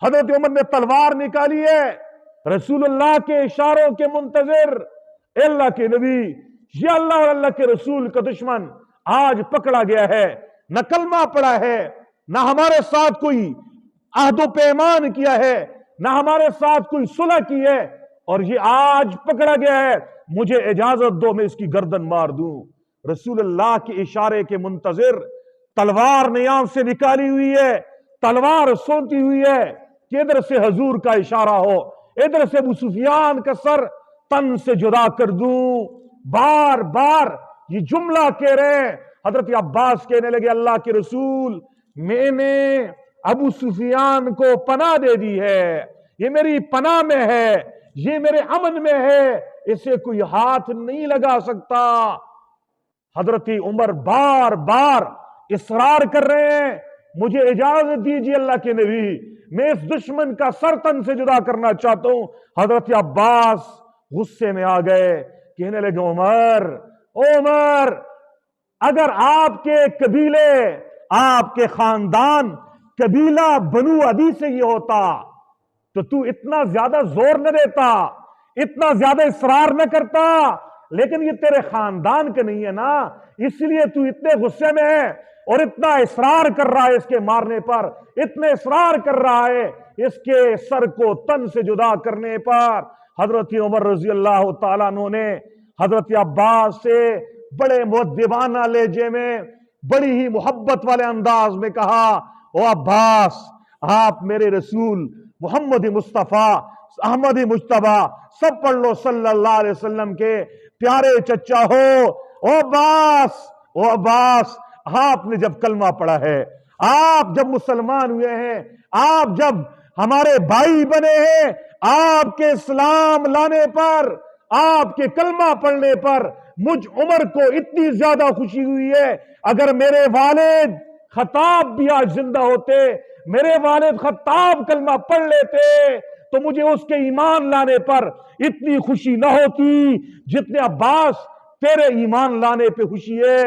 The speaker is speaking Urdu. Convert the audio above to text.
حضرت عمر نے تلوار نکالی ہے، رسول اللہ کے اشاروں کے منتظر، اے اللہ کے نبی، یہ اللہ اور اللہ کے رسول کا دشمن آج پکڑا گیا ہے، نہ کلمہ پڑا ہے، نہ ہمارے ساتھ کوئی عہد و پیمان کیا ہے، نہ ہمارے ساتھ کوئی صلح کی ہے، اور یہ آج پکڑا گیا ہے، مجھے اجازت دو میں اس کی گردن مار دوں۔ رسول اللہ کے اشارے کے منتظر تلوار نیام سے نکالی ہوئی ہے، تلوار سونتی ہوئی ہے کہ ادھر سے حضور کا اشارہ ہو، ادھر سے ابو سفیان کا سر تن سے جدا کر دوں۔ بار بار یہ جملہ کہہ رہے ہیں۔ حضرت عباس کہنے لگے اللہ کے رسول، میں نے ابو سفیان کو پناہ دے دی ہے، یہ میری پناہ میں ہے، یہ میرے امن میں ہے، اسے کوئی ہاتھ نہیں لگا سکتا۔ حضرت عمر بار بار اصرار کر رہے ہیں، مجھے اجازت دیجیے اللہ کے نبی، میں اس دشمن کا سر تن سے جدا کرنا چاہتا ہوں۔ حضرت عباس غصے میں آ گئے، کہنے لگے عمر، اگر آپ کے قبیلے، آپ کے خاندان قبیلہ بنو عدی سے یہ ہوتا تو اتنا زیادہ زور نہ دیتا، اتنا زیادہ اصرار نہ کرتا، لیکن یہ تیرے خاندان کا نہیں ہے نا، اس لیے تو اتنے غصے میں ہے اور اتنا اصرار کر رہا ہے اس کے مارنے پر، اتنے اصرار کر رہا ہے اس کے سر کو تن سے جدا کرنے پر۔ حضرت عمر رضی اللہ تعالیٰ عنہ نے حضرت عباس سے بڑے مؤدبانہ لہجے میں، بڑی ہی محبت والے انداز میں کہا، او عباس، آپ میرے رسول محمد مصطفیٰ احمد مجتبیٰ، سب پڑھ لو، صلی اللہ علیہ وسلم کے پیارے چچا ہو۔ او عباس، آپ نے جب کلمہ پڑھا ہے، آپ جب مسلمان ہوئے ہیں، آپ جب ہمارے بھائی بنے ہیں، آپ کے اسلام لانے پر، آپ کے کلمہ پڑھنے پر مجھ عمر کو اتنی زیادہ خوشی ہوئی ہے، اگر میرے والد خطاب بھی آج زندہ ہوتے، میرے والد خطاب کلمہ پڑھ لیتے تو مجھے اس کے ایمان لانے پر اتنی خوشی نہ ہوتی جتنے عباس تیرے ایمان لانے پہ خوشی ہے۔